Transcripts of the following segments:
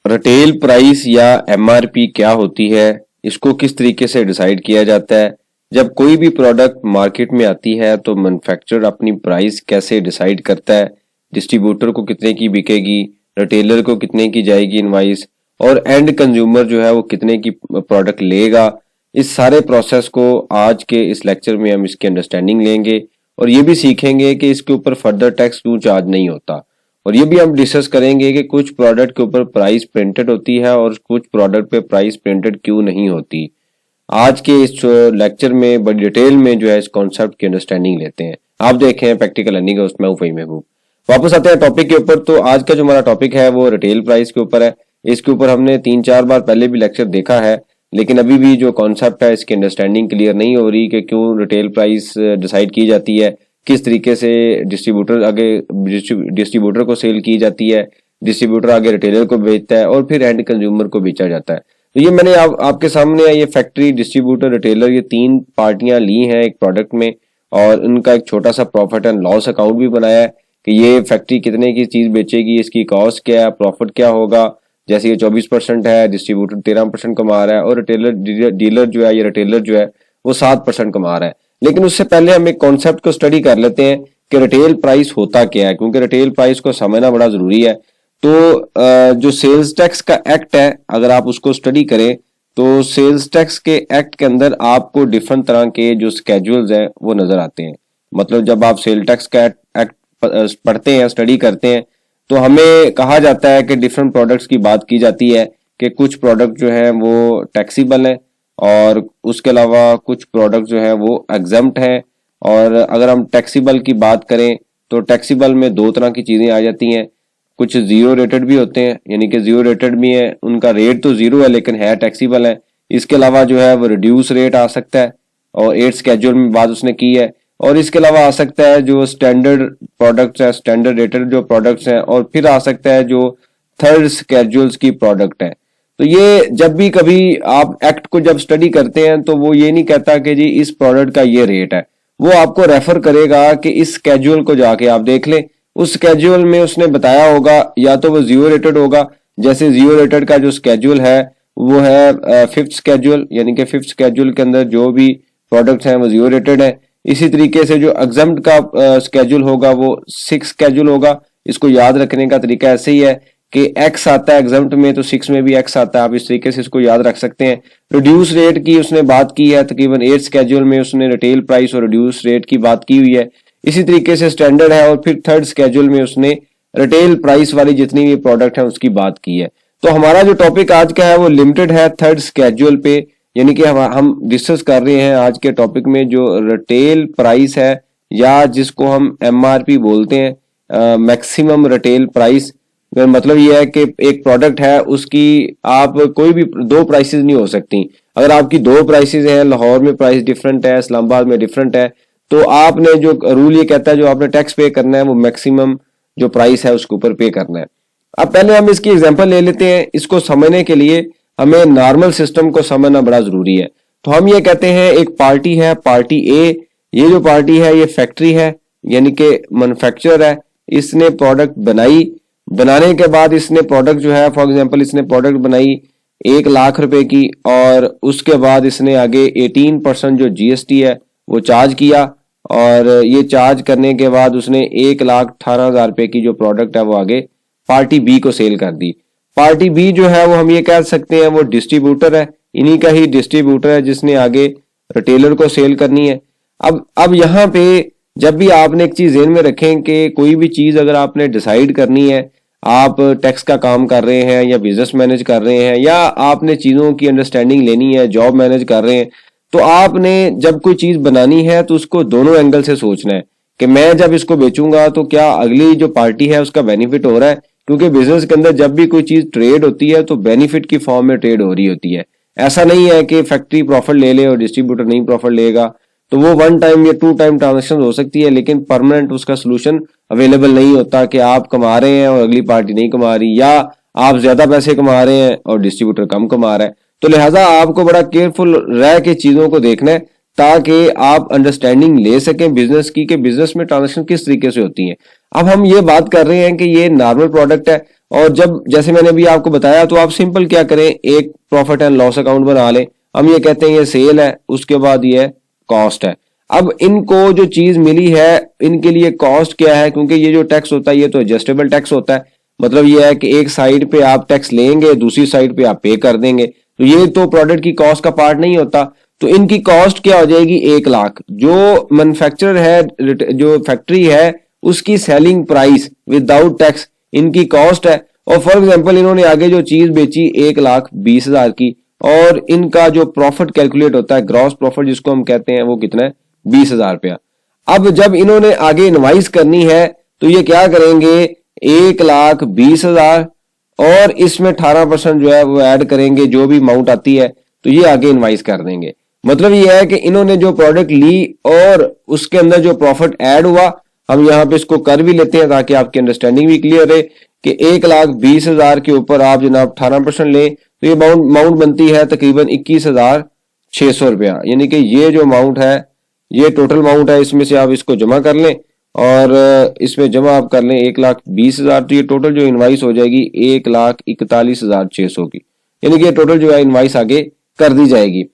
Retail price या MRP क्या होती है, इसको किस तरीके से डिसाइड किया जाता है। जब कोई भी प्रोडक्ट मार्केट में आती है तो मैन्युफैक्चरर अपनी प्राइस कैसे डिसाइड करता है, डिस्ट्रीब्यूटर को कितने की बिकेगी, रिटेलर को कितने की जाएगी इनवाइस, और एंड कंज्यूमर जो है वो कितने की प्रोडक्ट लेगा। इस सारे प्रोसेस को आज के इस लेक्चर में हम इसकी अंडरस्टैंडिंग लेंगे और ये भी सीखेंगे कि इसके ऊपर फर्दर टैक्स क्यों चार्ज नहीं होता। और ये भी हम डिस्कस करेंगे कि कुछ प्रोडक्ट के ऊपर प्राइस प्रिंटेड होती है और कुछ प्रोडक्ट पे प्राइस प्रिंटेड क्यों नहीं होती। आज के इस लेक्चर में बड़ी डिटेल में जो है इस कॉन्सेप्ट की अंडरस्टैंडिंग लेते हैं। आप देखें हैं प्रैक्टिकल अर्निंग, उसमें हूं फहीम महबूब। वापस आते हैं टॉपिक के ऊपर। तो आज का जो हमारा टॉपिक है वो रिटेल प्राइस के ऊपर है। इसके ऊपर हमने 3-4 बार पहले भी लेक्चर देखा है, लेकिन अभी भी जो कॉन्सेप्ट है इसकी अंडरस्टैंडिंग क्लियर नहीं हो रही कि क्यों रिटेल प्राइस डिसाइड की जाती है, किस तरीके से डिस्ट्रीब्यूटर को सेल की जाती है, डिस्ट्रीब्यूटर आगे रिटेलर को बेचता है और फिर एंड कंज्यूमर को बेचा जाता है। तो ये मैंने आपके सामने ये फैक्ट्री, डिस्ट्रीब्यूटर, रिटेलर, ये 3 पार्टियां ली हैं एक प्रोडक्ट में, और उनका एक छोटा सा प्रॉफिट एंड लॉस अकाउंट भी बनाया है कि ये फैक्ट्री कितने की चीज बेचेगी, इसकी कॉस्ट क्या है, प्रॉफिट क्या होगा। जैसे ये 24% है, डिस्ट्रीब्यूटर 13% कमा रहा है और डीलर जो है, ये रिटेलर जो है वो 7% कमा रहा है। लेकिन उससे पहले हम एक कॉन्सेप्ट को स्टडी कर लेते हैं कि रिटेल प्राइस होता क्या है, क्योंकि रिटेल प्राइस को समझना बड़ा जरूरी है। तो जो सेल्स टैक्स का एक्ट है, अगर आप उसको स्टडी करें तो सेल्स टैक्स के एक्ट के अंदर आपको डिफरेंट तरह के जो स्केड्यूल्स हैं वो नजर आते हैं। मतलब जब आप सेल टैक्स का एक्ट पढ़ते हैं, स्टडी करते हैं, तो हमें कहा जाता है कि डिफरेंट प्रोडक्ट्स की बात की जाती है कि कुछ प्रोडक्ट जो है वो टैक्सीबल है और उसके अलावा कुछ प्रोडक्ट जो है वो एग्जम्प्ट है। और अगर हम टैक्सीबल की बात करें तो टैक्सीबल में 2 तरह की चीजें आ जाती हैं। कुछ जीरो रेटेड भी होते हैं, यानी कि जीरो रेटेड भी है, उनका रेट तो जीरो है लेकिन है टैक्सीबल है। इसके अलावा जो है वो रिड्यूस रेट आ सकता है और 8 स्केड्यूल में बात उसने की है। और इसके अलावा आ सकता है जो स्टैंडर्ड प्रोडक्ट्स है, स्टैंडर्ड रेटेड जो प्रोडक्ट्स हैं, और फिर आ सकता है जो थर्ड स्केड्यूल्स की प्रोडक्ट है। तो ये जब भी कभी आप एक्ट को जब स्टडी करते हैं तो वो ये नहीं कहता कि जी इस प्रोडक्ट का ये रेट है, वो आपको रेफर करेगा कि इस स्केड्यूल को जाके आप देख लें। उस स्केड्यूल में उसने बताया होगा, या तो वो जीरो रेटेड होगा, जैसे जीरो रेटेड का जो स्केड्यूल है वो है 5th स्केड्यूल, यानी कि 5th स्केड्यूल के अंदर जो भी प्रोडक्ट्स हैं वो जीरो रेटेड है। इसी तरीके से जो एग्जम्प्ट का स्केड्यूल होगा वो 6 स्केड्यूल होगा। इसको याद रखने का तरीका ऐसे ही है कि एक्स आता है एग्जम्प्ट में तो 6 में भी एक्स आता है, आप इस तरीके से इसको याद रख सकते हैं। रिड्यूस रेट की उसने बात की है, तकरीबन 8 स्केड्यूल में उसने रिटेल प्राइस और रिड्यूस रेट की बात की हुई है। इसी तरीके से स्टैंडर्ड है और फिर थर्ड स्केड्यूल में उसने रिटेल प्राइस वाली जितनी भी प्रोडक्ट है उसकी बात की है। तो हमारा जो टॉपिक आज का है वो लिमिटेड है थर्ड स्केड्यूल पे, यानी कि हम डिस्कस कर रहे हैं आज के टॉपिक में जो रिटेल प्राइस है, या जिसको हम एमआरपी बोलते हैं, मैक्सिमम रिटेल प्राइस। मतलब ये है कि एक प्रोडक्ट है, उसकी आप कोई भी 2 प्राइसेस नहीं हो सकती। अगर आपकी 2 प्राइसेस हैं, लाहौर में प्राइस डिफरेंट है, इस्लामाबाद में डिफरेंट है, तो आपने जो रूल ये कहता है जो आपने टैक्स पे करना है वो मैक्सिमम जो प्राइस है उसके ऊपर पे करना है। अब पहले हम इसकी एग्जांपल ले लेते हैं। इसको समझने के लिए हमें नॉर्मल सिस्टम को समझना बड़ा जरूरी है। तो हम ये कहते हैं एक पार्टी है, पार्टी ए। ये जो पार्टी है ये फैक्ट्री है, यानी कि मैन्युफैक्चरर है। इसने प्रोडक्ट बनाई, बनाने के बाद इसने प्रोडक्ट जो है, फॉर एग्जांपल इसने प्रोडक्ट बनाई 1 लाख रुपए की, और उसके बाद इसने आगे 18% जो जीएसटी है वो चार्ज किया, और ये चार्ज करने के बाद उसने 1,18,000 रुपए की जो प्रोडक्ट है वो आगे पार्टी बी को सेल कर दी। पार्टी बी जो है वो हम ये कह सकते हैं वो डिस्ट्रीब्यूटर है, इन्हीं का ही डिस्ट्रीब्यूटर है जिसने आगे रिटेलर को सेल करनी है। अब यहाँ पे जब भी आपने एक चीज ध्यान में रखें कि कोई भी चीज अगर आपने डिसाइड करनी है, आप टैक्स का काम कर रहे हैं या बिजनेस मैनेज कर रहे हैं या आपने चीजों की अंडरस्टैंडिंग लेनी है, जॉब मैनेज कर रहे हैं, तो आपने जब कोई चीज बनानी है तो उसको दोनों एंगल से सोचना है कि मैं जब इसको बेचूंगा तो क्या अगली जो पार्टी है उसका बेनिफिट हो रहा है। क्योंकि बिजनेस के अंदर जब भी कोई चीज ट्रेड होती है तो बेनिफिट की फॉर्म में ट्रेड हो रही होती है। ऐसा नहीं है कि फैक्ट्री प्रॉफिट ले ले और डिस्ट्रीब्यूटर नहीं प्रॉफिट लेगा। तो वो 1 टाइम या 2 टाइम ट्रांजेक्शन हो सकती है, लेकिन परमानेंट उसका सोल्यूशन अवेलेबल नहीं होता कि आप कमा रहे हैं और अगली पार्टी नहीं कमा रही, या आप ज्यादा पैसे कमा रहे हैं और डिस्ट्रीब्यूटर कम कमा रहा है। तो लिहाजा आपको बड़ा केयरफुल रह के चीजों को देखना है ताकि आप अंडरस्टैंडिंग ले सकें बिजनेस की, कि बिजनेस में ट्रांजेक्शन किस तरीके से होती है। अब हम ये बात कर रहे हैं कि ये नॉर्मल प्रोडक्ट है और जब जैसे मैंने अभी आपको बताया, तो आप सिंपल क्या करें, एक प्रॉफिट एंड लॉस अकाउंट बना लें। हम ये कहते हैं ये सेल है, उसके बाद ये कॉस्ट है। अब इनको जो चीज मिली है, इनके लिए कॉस्ट क्या है, क्योंकि ये जो टैक्स होता है ये तो एडजस्टेबल टैक्स होता है। मतलब ये है कि एक साइड पे आप टैक्स लेंगे, दूसरी साइड पे आप पे कर देंगे, तो ये तो प्रोडक्ट की कॉस्ट का पार्ट नहीं होता। तो इनकी कॉस्ट क्या हो जाएगी, 1,00,000। जो मैन्युफैक्चरर है, जो फैक्ट्री है, उसकी सेलिंग प्राइस विदाउट टैक्स इनकी कॉस्ट है। और फॉर एग्जांपल इन्होंने आगे जो चीज बेची 1,20,000 की, और इनका जो प्रॉफिट कैलकुलेट होता है, ग्रॉस प्रॉफिट जिसको हम कहते हैं, वो कितना है, 20,000 रुपया। अब जब इन्होंने आगे इनवाइस करनी है तो ये क्या करेंगे, 1,20,000 और इसमें 18% जो है वो ऐड करेंगे, जो भी अमाउंट आती है, तो ये आगे इनवाइस कर देंगे। मतलब ये है कि इन्होंने जो प्रोडक्ट ली और उसके अंदर जो प्रॉफिट ऐड हुआ, हम यहाँ पे इसको कर भी लेते हैं ताकि आपकी अंडरस्टैंडिंग भी क्लियर रहे कि 1,20,000 के ऊपर आप जनाब 18% लें तो ये अमाउंट बनती है तकरीबन 21,600 रुपया। यानी कि ये जो अमाउंट है, ये टोटल अमाउंट है, इसमें से आप इसको जमा कर लें और इसमें जमा आप कर लें 1,20,000, तो ये टोटल जो इनवाइस हो जाएगी 1,41,600 की। यानी कि टोटल जो है इनवाइस आगे कर दी जाएगी।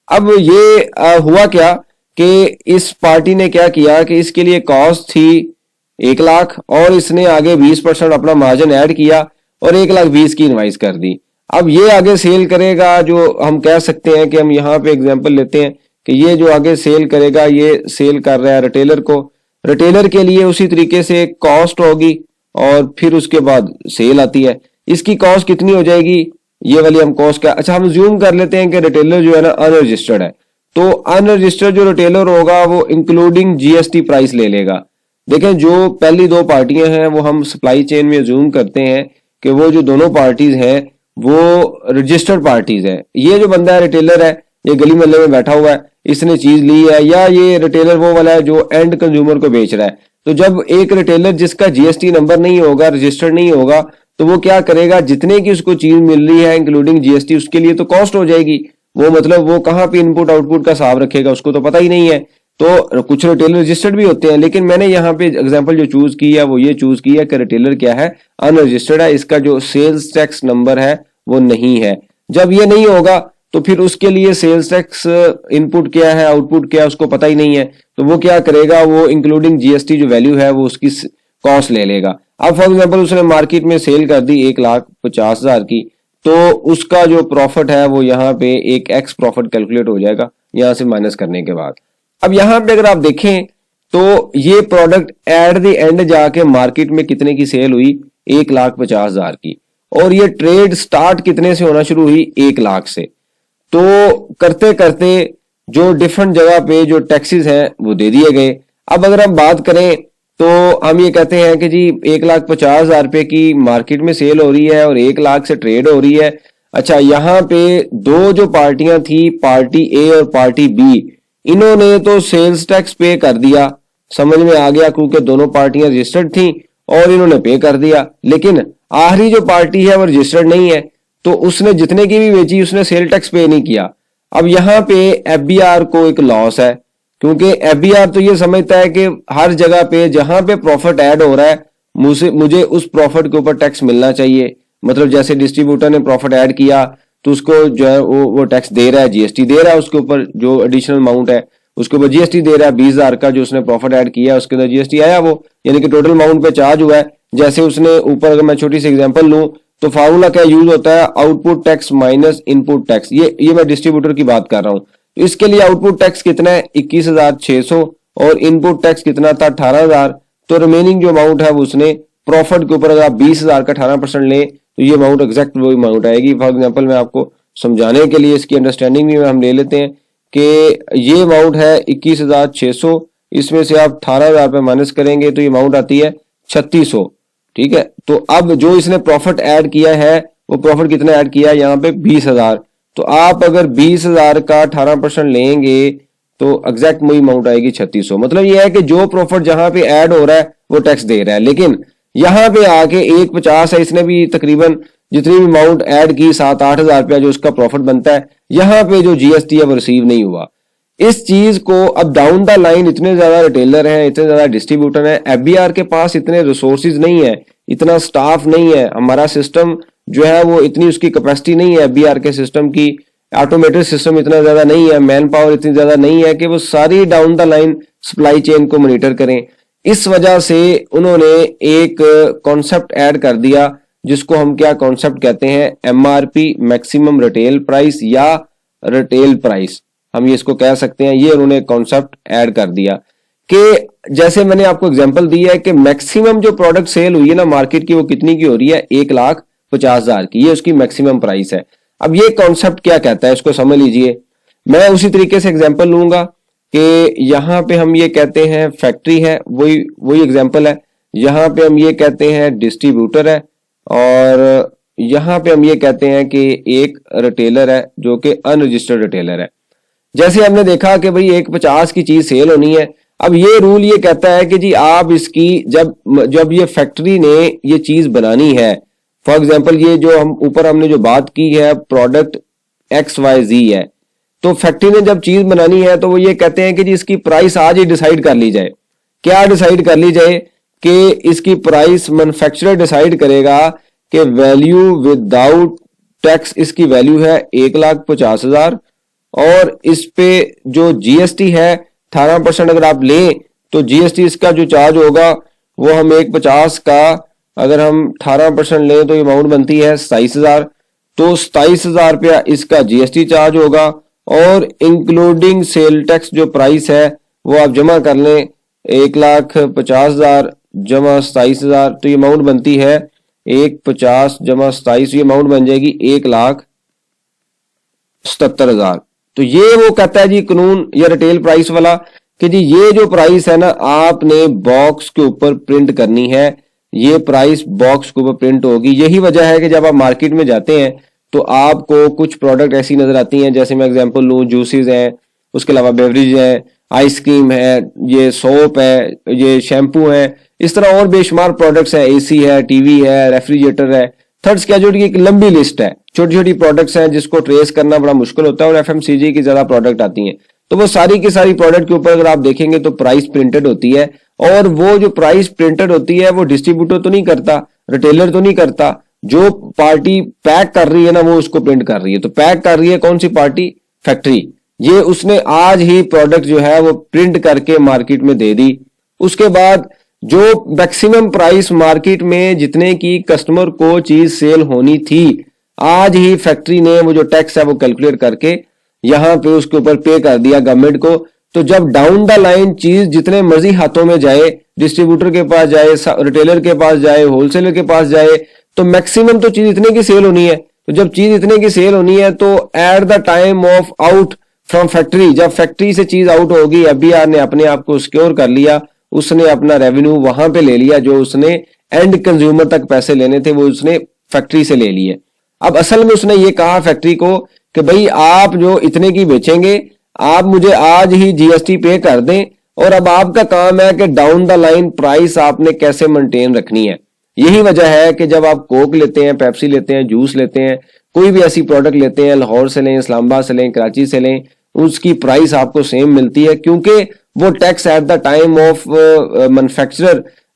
अब ये हुआ क्या कि इस पार्टी ने क्या किया कि इसके लिए कॉस्ट थी 1,00,000 और इसने आगे 20% अपना मार्जिन ऐड किया और 1,20,000 की इनवाइस कर दी। अब ये आगे सेल करेगा, जो हम कह सकते हैं कि हम यहाँ पे एग्जांपल लेते हैं कि ये जो आगे सेल करेगा, ये सेल कर रहा है रिटेलर को। रिटेलर के लिए उसी तरीके से कॉस्ट होगी और फिर उसके बाद सेल आती है। इसकी कॉस्ट कितनी हो जाएगी, ये वाली हम कॉस्ट क्या, अच्छा हम ज्यूम कर लेते हैं कि रिटेलर जो है ना अनरजिस्टर्ड है, तो अनरजिस्टर्ड जो रिटेलर होगा वो इंक्लूडिंग जीएसटी प्राइस ले लेगा। देखें जो पहली दो पार्टियां हैं वो हम सप्लाई चेन में ज्यूम करते हैं कि वो जो दोनों पार्टीज हैं वो रजिस्टर्ड पार्टीज है। ये जो बंदा है रिटेलर है, ये गली मोहल्ले में बैठा हुआ है, इसने चीज ली है, या ये रिटेलर वो वाला है जो एंड कंज्यूमर को बेच रहा है। तो जब एक रिटेलर जिसका जीएसटी नंबर नहीं होगा, रजिस्टर्ड नहीं होगा, तो वो क्या करेगा, जितने की उसको चीज मिल रही है इंक्लूडिंग जीएसटी, उसके लिए तो कॉस्ट हो जाएगी। वो मतलब वो कहाँ पे इनपुट आउटपुट का हिसाब रखेगा, उसको तो पता ही नहीं है। तो कुछ रिटेलर रजिस्टर्ड भी होते हैं, लेकिन मैंने यहाँ पे एग्जांपल जो चूज की है वो ये चूज की है कि रिटेलर क्या है, अनरजिस्टर्ड है, इसका जो सेल्स टैक्स नंबर है वो नहीं है। जब ये नहीं होगा तो फिर उसके लिए सेल्स टैक्स इनपुट क्या है, आउटपुट क्या है, उसको पता ही नहीं है। तो वो क्या करेगा, वो इंक्लूडिंग जीएसटी जो वैल्यू है वो उसकी कॉस्ट ले लेगा। अब फॉर एग्जांपल उसने मार्केट में सेल कर दी 1,50,000 की, तो उसका जो प्रॉफिट है वो यहाँ पे एक एक्स प्रॉफिट कैलकुलेट हो जाएगा यहां से माइनस करने के बाद। अब यहाँ पे अगर आप देखें तो ये प्रोडक्ट एट द एंड जाके मार्केट में कितने की सेल हुई, 1,50,000 की, और ये ट्रेड स्टार्ट कितने से होना शुरू हुई, 1,00,000 से। तो करते करते जो डिफरेंट जगह पे जो टैक्सेस हैं वो दे दिए गए। अब अगर हम बात करें तो हम ये कहते हैं कि जी 1,50,000 रुपए की मार्केट में सेल हो रही है और 1,00,000 से ट्रेड हो रही है। अच्छा यहाँ पे दो जो पार्टियां थी, पार्टी ए और पार्टी बी, इन्होंने तो सेल्स टैक्स पे कर दिया, समझ में आ गया, क्योंकि दोनों पार्टियां रजिस्टर्ड थी और इन्होंने पे कर दिया। लेकिन आखिरी जो पार्टी है वो रजिस्टर्ड नहीं है, तो उसने जितने की भी बेची उसने सेल टैक्स पे नहीं किया। अब यहाँ पे एफबीआर को एक लॉस है, क्योंकि एफबीआर तो ये समझता है कि हर जगह पे जहां पे प्रॉफिट ऐड हो रहा है मुझे उस प्रॉफिट के ऊपर टैक्स मिलना चाहिए। मतलब जैसे डिस्ट्रीब्यूटर ने प्रॉफिट ऐड किया तो उसको जो है वो टैक्स दे रहा है, जीएसटी दे रहा है, उसके ऊपर जो एडिशनल अमाउंट है उसके ऊपर जीएसटी दे रहा है। 20,000 का जो उसने प्रॉफिट ऐड किया उसके अंदर जीएसटी आया, वो यानी कि टोटल अमाउंट पे चार्ज हुआ है। जैसे उसने ऊपर, अगर मैं छोटी सी एग्जांपल लूं तो फार्मूला क्या यूज होता है, output tax minus input tax. ये मैं डिस्ट्रीब्यूटर की बात कर रहा हूं। तो इसके लिए आउटपुट टैक्स कितना है, 21,600, और इनपुट टैक्स कितना था, 18,000। तो रिमेनिंग जो अमाउंट है वो उसने प्रॉफिट के ऊपर, अगर आप 20,000 का 18% लें तो ये अमाउंट एग्जैक्ट वही अमाउंट आएगी। फॉर एग्जाम्पल मैं आपको समझाने के लिए इसकी अंडरस्टैंडिंग भी हम ले लेते हैं कि ये अमाउंट है 21,600, इसमें से आप 18,000 रुपये माइनस करेंगे तो ये अमाउंट आती है 3,600। ठीक है, तो अब जो इसने प्रॉफिट ऐड किया है वो प्रॉफिट कितना ऐड किया है यहाँ पे, 20,000। तो आप अगर 20,000 का 18% लेंगे तो एग्जैक्ट वही अमाउंट आएगी 3,600। मतलब ये है कि जो प्रॉफिट जहां पे ऐड हो रहा है वो टैक्स दे रहा है, लेकिन यहाँ पे आके 1,50 है, इसने भी तकरीबन जितनी भी अमाउंट ऐड की 7-8 हजार रुपया जो उसका प्रॉफिट बनता है, यहाँ पे जो जीएसटी है वो रिसीव नहीं हुआ। इस चीज को अब डाउन द लाइन इतने ज्यादा रिटेलर हैं, इतने ज्यादा डिस्ट्रीब्यूटर हैं, एफबीआर के पास इतने रिसोर्सेज नहीं है इतना स्टाफ नहीं है, हमारा सिस्टम जो है वो इतनी उसकी कैपेसिटी नहीं है, बीआर के सिस्टम की ऑटोमेटेड सिस्टम इतना ज्यादा नहीं है, मैन पावर इतनी ज्यादा नहीं है कि वो सारी down the line supply chain को मॉनिटर करें। इस वजह से उन्होंने एक कॉन्सेप्ट ऐड कर दिया जिसको हम क्या कॉन्सेप्ट कहते हैं, एमआरपी मैक्सिमम रिटेल प्राइस या रिटेल प्राइस, हम ये इसको कह सकते हैं। ये उन्होंने कॉन्सेप्ट ऐड कर दिया कि जैसे मैंने आपको एग्जांपल दी है कि मैक्सिमम जो प्रोडक्ट सेल हुई है ना मार्केट की, वो कितनी की हो रही है, 1,50,000 की, ये उसकी मैक्सिमम प्राइस है। अब ये कॉन्सेप्ट क्या कहता है इसको समझ लीजिए। मैं उसी तरीके से एग्जांपल लूंगा कि यहाँ पे हम ये कहते हैं फैक्ट्री है, वही एग्जांपल है। यहाँ पे हम ये कहते हैं डिस्ट्रीब्यूटर है, और यहाँ पे हम ये कहते हैं कि एक रिटेलर है जो कि अनरजिस्टर्ड रिटेलर है। जैसे हमने देखा कि भाई 1,50 की चीज सेल होनी है। अब ये रूल ये कहता है कि जी आप इसकी जब ये फैक्ट्री ने ये चीज बनानी है, फॉर एग्जांपल ये जो हम ऊपर हमने जो बात की है प्रोडक्ट XYZ है, तो फैक्ट्री ने जब चीज बनानी है तो वो ये कहते हैं कि जी इसकी प्राइस आज ही डिसाइड कर ली जाए। क्या डिसाइड कर ली जाए कि इसकी प्राइस मैन्युफैक्चरर डिसाइड करेगा कि वैल्यू विदाउट टैक्स इसकी वैल्यू है 1,50,000, और इस पे जो जीएसटी है 18% अगर आप लें तो जीएसटी इसका जो चार्ज होगा वो हम 1,50 का अगर हम 18% लें तो अमाउंट बनती है 27,000। तो 27,000 रुपया इसका जीएसटी चार्ज होगा, और इंक्लूडिंग सेल टैक्स जो प्राइस है वो आप जमा कर लें 1,50,000 जमा 27,000, तो ये अमाउंट बनती है 1,50 जमा 27, ये अमाउंट बन जाएगी 1,77,000। तो ये वो कहता है जी कानून या रिटेल प्राइस वाला कि जी ये जो प्राइस है ना आपने बॉक्स के ऊपर प्रिंट करनी है, ये प्राइस बॉक्स के ऊपर प्रिंट होगी। यही वजह है कि जब आप मार्केट में जाते हैं तो आपको कुछ प्रोडक्ट ऐसी नजर आती हैं, जैसे मैं एग्जांपल लूं जूसेस हैं, उसके अलावा बेवरेज है, आइसक्रीम है, ये सोप है, ये शैम्पू है, इस तरह और बेशुमार प्रोडक्ट्स है, एसी है, टीवी है, रेफ्रिजरेटर है, थर्ड स्केड्यूल की एक लंबी लिस्ट है, छोटी छोटी प्रोडक्ट्स हैं जिसको ट्रेस करना बड़ा मुश्किल होता है, और एफएमसीजी की ज्यादा प्रोडक्ट आती हैं। तो वो सारी की सारी प्रोडक्ट के ऊपर अगर आप देखेंगे तो प्राइस प्रिंटेड होती है, और वो जो प्राइस प्रिंटेड होती है वो डिस्ट्रीब्यूटर तो नहीं करता, रिटेलर तो नहीं करता, जो पार्टी पैक कर रही है ना वो उसको प्रिंट कर रही है। तो पैक कर रही है कौन सी पार्टी, फैक्ट्री, ये उसने आज ही प्रोडक्ट जो है वो प्रिंट करके मार्केट में दे दी। उसके बाद जो मैक्सिमम प्राइस मार्केट में जितने की कस्टमर को चीज सेल होनी थी, आज ही फैक्ट्री ने वो जो टैक्स है वो कैलकुलेट करके यहां पे उसके ऊपर पे कर दिया गवर्नमेंट को। तो जब डाउन द लाइन चीज जितने मर्जी हाथों में जाए, डिस्ट्रीब्यूटर के पास जाए, रिटेलर के पास जाए, होलसेलर के पास जाए, तो मैक्सिमम तो चीज इतने की सेल होनी है। तो जब चीज इतने की सेल होनी है तो at the time of out from factory, जब फैक्ट्री से चीज आउट होगी, एफबीआर ने अपने आप को सिक्योर कर लिया, उसने अपना रेवेन्यू वहां पे ले लिया, जो उसने एंड कंज्यूमर तक पैसे लेने थे वो उसने फैक्ट्री से ले लिए। अब असल में उसने ये कहा फैक्ट्री को कि भाई आप जो इतने की बेचेंगे आप मुझे आज ही जीएसटी पे कर दें, और अब आपका काम है कि डाउन द लाइन प्राइस आपने कैसे मेंटेन रखनी है। यही वजह है कि जब आप कोक लेते हैं, पेप्सी लेते हैं, जूस लेते हैं, कोई भी ऐसी प्रोडक्ट लेते हैं, लाहौर से लें, इस्लामाबाद से लें, कराची से लें, उसकी प्राइस आपको सेम मिलती है, क्योंकि वो tax at the time of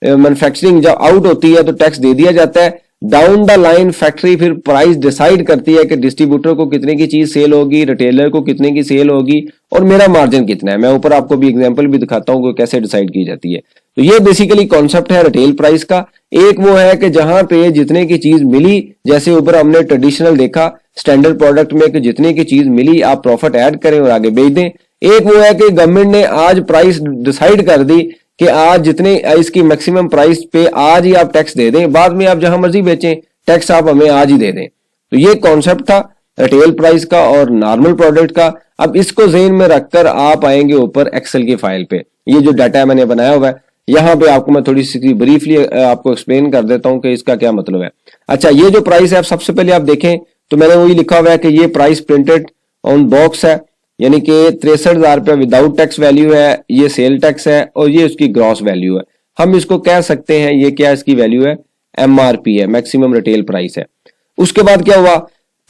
manufacturing जब आउट होती है तो टैक्स दे दिया जाता है। डाउन द लाइन फैक्ट्री फिर प्राइस डिसाइड करती है कि डिस्ट्रीब्यूटर को कितने की चीज सेल होगी, रिटेलर को कितने की सेल होगी, और मेरा मार्जिन कितना है। मैं ऊपर आपको भी एग्जांपल भी दिखाता हूं कि कैसे डिसाइड की जाती है। तो ये बेसिकली कॉन्सेप्ट है रिटेल प्राइस का। एक वो है कि जहां पे जितने की चीज मिली, जैसे ऊपर हमने ट्रेडिशनल देखा स्टैंडर्ड प्रोडक्ट में कि जितने की चीज मिली आप प्रॉफिट ऐड करें और आगे बेच दें। एक वो है कि गवर्नमेंट ने आज प्राइस डिसाइड कर दी कि आज जितने इसकी मैक्सिमम प्राइस पे आज ही आप टैक्स दे दें, बाद में आप जहां मर्जी बेचें टैक्स आप हमें आज ही दे दें। तो ये कॉन्सेप्ट था रिटेल प्राइस का और नॉर्मल प्रोडक्ट का। अब इसको ज़हन में रखकर आप आएंगे ऊपर एक्सेल की फाइल पे। ये जो डाटा मैंने बनाया हुआ है यहाँ पे आपको मैं थोड़ी सी ब्रीफली आपको एक्सप्लेन कर देता हूँ कि इसका क्या मतलब है। अच्छा, ये जो प्राइस है सबसे पहले आप देखें तो मैंने वही लिखा हुआ है कि ये प्राइस प्रिंटेड ऑन बॉक्स है, यानी कि 63,000 रुपया विदाउट टैक्स वैल्यू है, ये सेल टैक्स है और ये उसकी ग्रॉस वैल्यू है। हम इसको कह सकते हैं ये क्या इसकी वैल्यू है, एमआरपी है, मैक्सिमम रिटेल प्राइस है। उसके बाद क्या हुआ,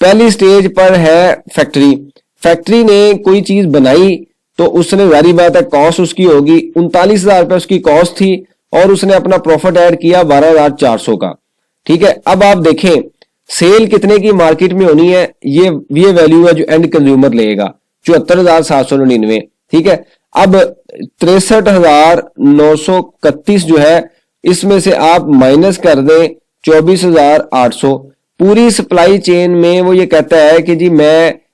पहली स्टेज पर है फैक्ट्री। फैक्ट्री ने कोई चीज बनाई तो उसने जारी बात है कॉस्ट उसकी होगी 39,000 रुपये उसकी कॉस्ट थी और उसने अपना प्रॉफिट ऐड किया 12,400 का। ठीक है, अब आप देखें सेल कितने की मार्केट में होनी है, ये वैल्यू है जो एंड कंज्यूमर लेगा 74,799। ठीक है, अब 63,931 जो है इसमें से आप माइनस कर दें 24,800। पूरी सप्लाई चेन में वो ये कहता है कि जी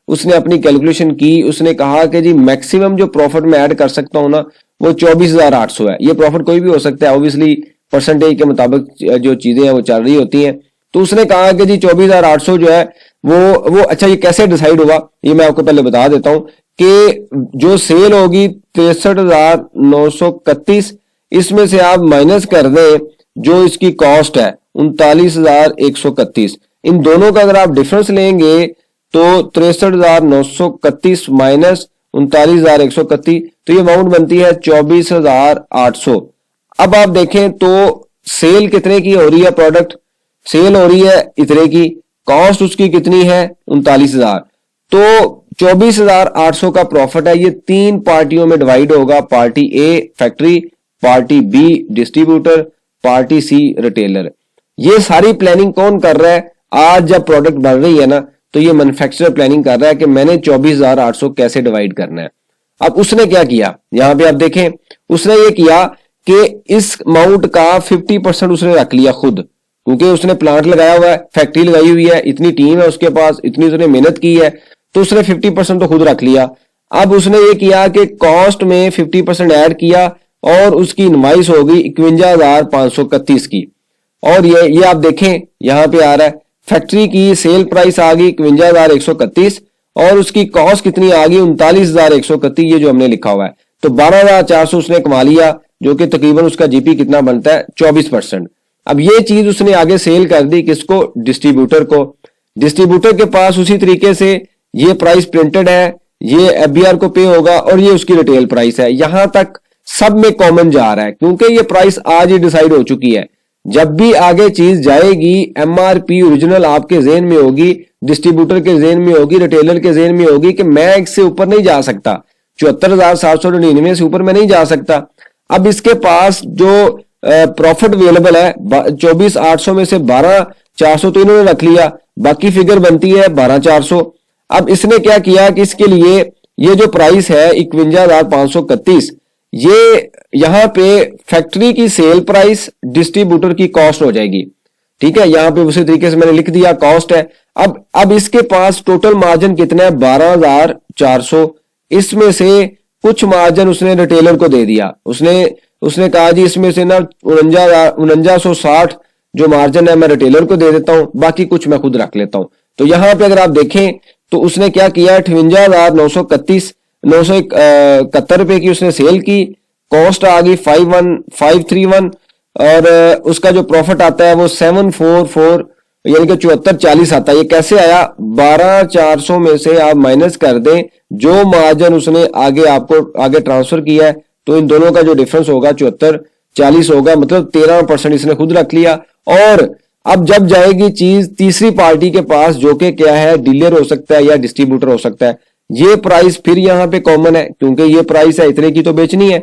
उसने अपनी कैलकुलेशन की, उसने कहा कि जी मैक्सिमम जो प्रॉफिट मैं ऐड कर सकता हूं ना वो 24,800 है। ये प्रॉफिट कोई भी हो सकता है, ऑब्वियसली परसेंटेज के मुताबिक जो चीजें हैं वो चल रही होती हैं। तो उसने कहा कि जी 24,800 जो है वो अच्छा, ये कैसे डिसाइड हुआ ये मैं आपको पहले बता देता हूं कि जो सेल होगी 63,931, इसमें से आप माइनस कर दें जो इसकी कॉस्ट है 39,131। इन दोनों का अगर आप डिफरेंस लेंगे तो 63,931 माइनस 39,131, तो ये अमाउंट बनती है 24,800। अब आप देखें तो सेल कितने की हो रही है, प्रोडक्ट सेल हो रही है इतने की, कॉस्ट उसकी कितनी है 39,000, तो 24,800 का प्रॉफिट है। ये तीन पार्टियों में डिवाइड होगा, party A factory, party B distributor, party C retailer. ये सारी प्लानिंग कौन कर रहा है? आज जब प्रोडक्ट बढ़ रही है ना तो ये मैन्युफैक्चरर प्लानिंग कर रहा है कि मैंने 24,800 कैसे डिवाइड करना है। अब उसने क्या किया, यहां पे आप देखें उसने ये किया कि इस अमाउंट का 50% उसने रख लिया खुद, क्योंकि उसने प्लांट लगाया हुआ है, फैक्ट्री लगाई हुई है, इतनी टीम है उसके पास, इतनी उसने मेहनत की है, तो उसने 50% तो खुद रख लिया। अब उसने ये किया कि कॉस्ट में 50% ऐड किया और उसकी नुमाइश हो गई 51,531 की। और ये आप देखें यहां पे आ रहा है फैक्ट्री की सेल प्राइस आ गई 51,131 और उसकी कॉस्ट कितनी आ गई 39,131, ये जो हमने लिखा हुआ है। तो 12,400 उसने कमा लिया, जो कि तकरीबन उसका जीपी कितना बनता है 24%। अब ये चीज उसने आगे सेल कर दी किसको, डिस्ट्रीब्यूटर को। डिस्ट्रीब्यूटर के पास उसी तरीके से ये प्राइस प्रिंटेड है, ये एफबीआर को पे होगा और ये उसकी रिटेल प्राइस है। यहां तक सब में कॉमन जा रहा है क्योंकि ये प्राइस आज ही डिसाइड हो चुकी है। जब भी आगे चीज जाएगी एमआरपी ओरिजिनल आपके जेन में होगी, डिस्ट्रीब्यूटर के जेन में होगी, रिटेलर के जेन में होगी कि मैं इससे ऊपर नहीं जा सकता, 74,799 से ऊपर मैं नहीं जा सकता। अब इसके पास जो प्रॉफिट अवेलेबल है 24,800 में से 12,400 तो इन्होंने रख लिया, बाकी फिगर बनती है 12,400। अब इसने क्या किया कि इसके लिए ये जो प्राइस है 51,531, ये यहां पे फैक्ट्री की सेल प्राइस डिस्ट्रीब्यूटर की कॉस्ट हो जाएगी। ठीक है, यहां पे उसी तरीके से मैंने लिख दिया कॉस्ट है। अब इसके पास टोटल मार्जिन कितना है 12,400, इसमें से कुछ मार्जिन उसने रिटेलर को दे दिया। उसने कहा जी इसमें से ना 49,60 जो मार्जिन है मैं रिटेलर को दे देता हूं, बाकी कुछ मैं खुद रख लेता हूं। तो यहां पे अगर आप देखें तो उसने क्या किया 58,931 रुपए की उसने सेल की, कॉस्ट आ गई 51,531 और उसका जो प्रॉफिट आता है वो 744 यानी कि 74,40 आता है। ये कैसे आया, 12,400 में से आप माइनस कर दें जो मार्जिन उसने आगे ट्रांसफर किया है, तो इन दोनों का जो डिफरेंस होगा 74,40 होगा, मतलब 13% इसने खुद रख लिया। और अब जब जाएगी चीज तीसरी पार्टी के पास जो कि क्या है, डीलर हो सकता है या डिस्ट्रीब्यूटर हो सकता है, ये प्राइस फिर यहां पे कॉमन है क्योंकि ये प्राइस है इतने की तो बेचनी है।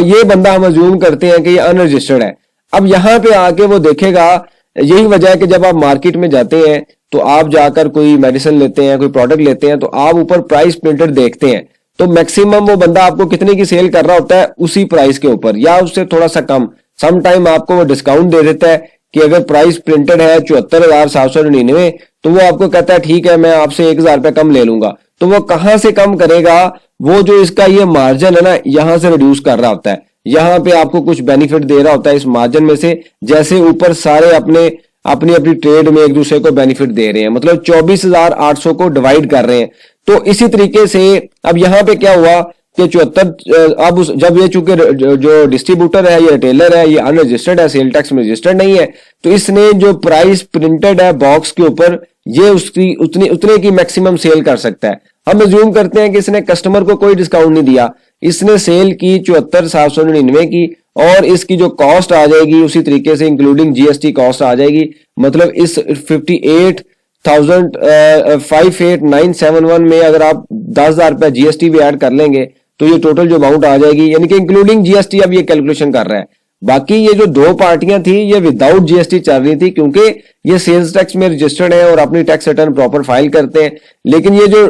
ये बंदा हम अज्यूम करते हैं कि ये अनरजिस्टर्ड है। अब यहां पे आके वो देखेगा, यही वजह है कि जब आप मार्केट में जाते हैं तो आप जाकर कोई मेडिसिन लेते हैं, कोई प्रोडक्ट लेते हैं, तो आप ऊपर प्राइस प्रिंटेड देखते हैं, तो मैक्सिमम वो बंदा आपको कितने की सेल कर रहा होता है उसी प्राइस के ऊपर या उससे थोड़ा सा कम। सम टाइम आपको वो डिस्काउंट दे देता है कि अगर प्राइस प्रिंटेड है 74,799 तो वो आपको कहता है ठीक है मैं आपसे 1,000 रुपए कम ले लूंगा। तो वो कहां से कम करेगा, वो जो इसका ये मार्जिन है ना यहां से रिड्यूस कर रहा होता है, यहां पे आपको कुछ बेनिफिट दे रहा होता है इस मार्जिन में से, जैसे ऊपर सारे अपनी अपनी ट्रेड में एक दूसरे को बेनिफिट दे रहे हैं, मतलब 24,800 को डिवाइड कर रहे हैं। तो इसी तरीके से अब यहां पे क्या हुआ कि 74 अब जब ये चूंकि जो डिस्ट्रीब्यूटर है, ये रिटेलर है, ये अनरजिस्टर्ड है, सेल टैक्स में रजिस्टर्ड नहीं है, तो इसने जो प्राइस प्रिंटेड है बॉक्स के ऊपर ये उसकी उतने की मैक्सिमम सेल कर सकता है। हम अज्यूम करते हैं कि इसने कस्टमर को कोई डिस्काउंट नहीं दिया, इसने सेल की 74,799 की और इसकी जो कॉस्ट आ जाएगी उसी तरीके से इंक्लूडिंग जीएसटी कॉस्ट आ जाएगी, मतलब इस 58,971 में अगर आप 10,000 रुपया जीएसटी भी ऐड कर लेंगे तो ये टोटल जो अमाउंट आ जाएगी, यानी कि इंक्लूडिंग जीएसटी अब ये कैलकुलेशन कर रहा है, बाकी ये जो दो पार्टियां थी ये विदाउट जीएसटी चल रही थी, क्योंकि ये सेल्स टैक्स में रजिस्टर्ड है और अपनी टैक्स रिटर्न प्रॉपर फाइल करते हैं। लेकिन ये जो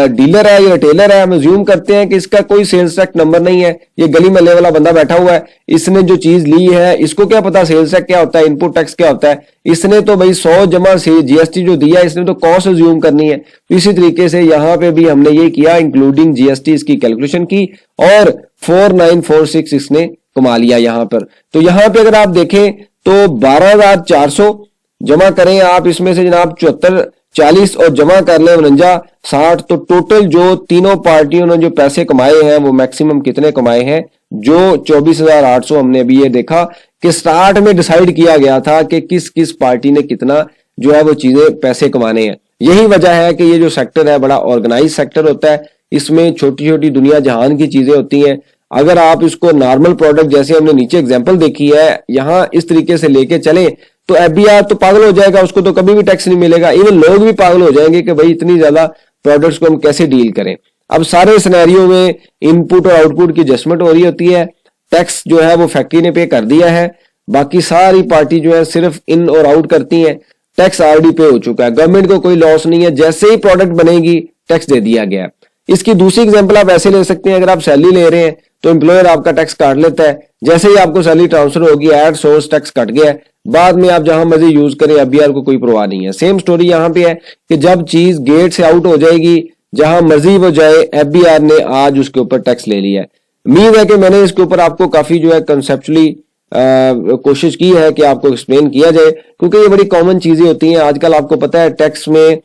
डीलर है, ये रिटेलर है, हम अज्यूम करते हैं कि इसका कोई सेल्स टैक्स नंबर नहीं है, ये गली महल्ले वाला बंदा बैठा हुआ है, इसने जो चीज ली है इसको क्या पता सेल्स टैक्स क्या होता है, इनपुट टैक्स क्या होता है। इसने तो भाई 100 जमा से जीएसटी जो दिया इसने तो कॉस्ट अज्यूम करनी है। तो इसी तरीके से यहाँ पे भी हमने ये किया, इंक्लूडिंग जीएसटी इसकी कैलकुलेशन की और 4946 इसने कमा लिया यहाँ पर। तो यहाँ पे अगर आप देखें तो 12,400 जमा करें आप, इसमें से जनाब 7440 और जमा कर लें 4960, तो टोटल जो तीनों पार्टियों ने जो पैसे कमाए हैं वो मैक्सिमम कितने कमाए हैं, जो 24,800 हमने अभी ये देखा कि स्टार्ट में डिसाइड किया गया था कि किस किस पार्टी ने कितना जो है वो चीजें पैसे कमाने हैं। यही वजह है कि ये जो सेक्टर है बड़ा ऑर्गेनाइज सेक्टर होता है, इसमें छोटी छोटी दुनिया जहान की चीजें होती हैं। अगर आप इसको नॉर्मल प्रोडक्ट जैसे हमने नीचे एग्जांपल देखी है यहां इस तरीके से लेके चले तो एफबीआर तो पागल हो जाएगा, उसको तो कभी भी टैक्स नहीं मिलेगा। इवन लोग भी पागल हो जाएंगे कि भाई इतनी ज्यादा प्रोडक्ट्स को हम कैसे डील करें। अब सारे सिनेरियो में इनपुट और आउटपुट की एडजस्टमेंट हो रही होती है, टैक्स जो है वो फैक्ट्री ने पे कर दिया है, बाकी सारी पार्टी जो है सिर्फ इन और आउट करती है, टैक्स ऑलरेडी पे हो चुका है, गवर्नमेंट को कोई लॉस नहीं है, जैसे ही प्रोडक्ट बनेगी टैक्स दे दिया गया है। इसकी दूसरी एग्जांपल आप ऐसे ले सकते हैं, अगर आप सैलरी ले रहे हैं तो एम्प्लॉयर आपका टैक्स काट लेता है, जैसे ही आपको सैलरी ट्रांसफर होगी एट सोर्स टैक्स कट गया है, बाद में आप जहां मर्जी यूज करें एफबीआर को कोई परवाह नहीं है। सेम स्टोरी यहां पे है कि जब चीज गेट से आउट हो जाएगी जहां मर्जी वो जाए, एफबीआर ने आज उसके ऊपर टैक्स ले लिया है। उम्मीद है कि मैंने इसके ऊपर आपको काफी जो है कंसेप्चुअली कोशिश की है कि आपको एक्सप्लेन किया जाए, क्योंकि ये बड़ी कॉमन चीजें होती हैं आजकल। आपको पता है टैक्स में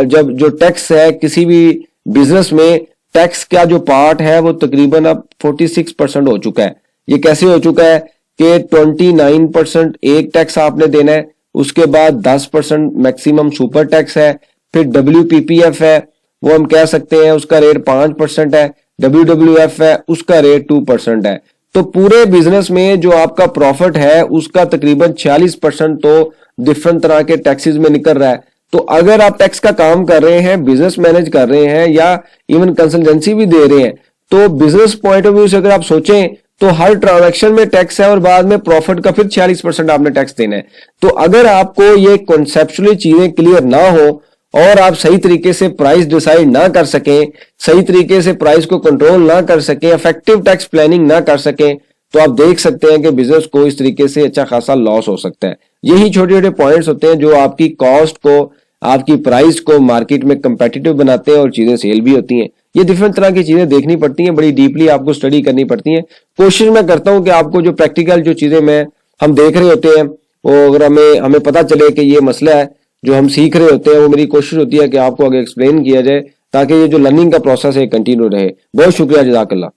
जब जो टैक्स है किसी भी बिजनेस में, टैक्स का जो पार्ट है वो तकरीबन अब 46% हो चुका है। ये कैसे हो चुका है कि 29% एक टैक्स आपने देना है, उसके बाद 10% मैक्सिमम सुपर टैक्स है, फिर WPPF है वो हम कह सकते हैं उसका रेट 5% है, WWF है उसका रेट 2% है। तो पूरे बिजनेस में जो आपका प्रॉफिट है उसका तकरीबन 46% तो डिफरेंट तरह के टैक्सेस में निकल रहा है। तो अगर आप टैक्स का काम कर रहे हैं, बिजनेस मैनेज कर रहे हैं या इवन कंसल्टेंसी भी दे रहे हैं, तो बिजनेस पॉइंट ऑफ व्यू से अगर आप सोचें तो हर ट्रांजैक्शन में टैक्स है और बाद में प्रॉफिट का फिर 46% आपने टैक्स देना है। तो अगर आपको ये कॉन्सेप्चुअली चीजें क्लियर ना हो और आप सही तरीके से प्राइस डिसाइड ना कर सकें, सही तरीके से प्राइस को कंट्रोल ना कर सकें, इफेक्टिव टैक्स प्लानिंग ना कर सकें, तो आप देख सकते हैं कि बिजनेस को इस तरीके से अच्छा खासा लॉस हो सकता है। यही छोटे छोटे पॉइंट्स होते हैं जो आपकी कॉस्ट को, आपकी प्राइस को मार्केट में कंपेटिटिव बनाते हैं और चीजें सेल भी होती हैं। ये डिफरेंट तरह की चीजें देखनी पड़ती हैं, बड़ी डीपली आपको स्टडी करनी पड़ती हैं। कोशिश मैं करता हूं कि आपको जो प्रैक्टिकल जो चीजें हम देख रहे होते हैं वो अगर हमें पता चले कि ये मसला है जो हम सीख रहे होते हैं, वो मेरी कोशिश होती है कि आपको आगे एक्सप्लेन किया जाए ताकि ये जो लर्निंग का प्रोसेस है कंटिन्यू रहे। बहुत शुक्रिया, जज़ाकल्लाह।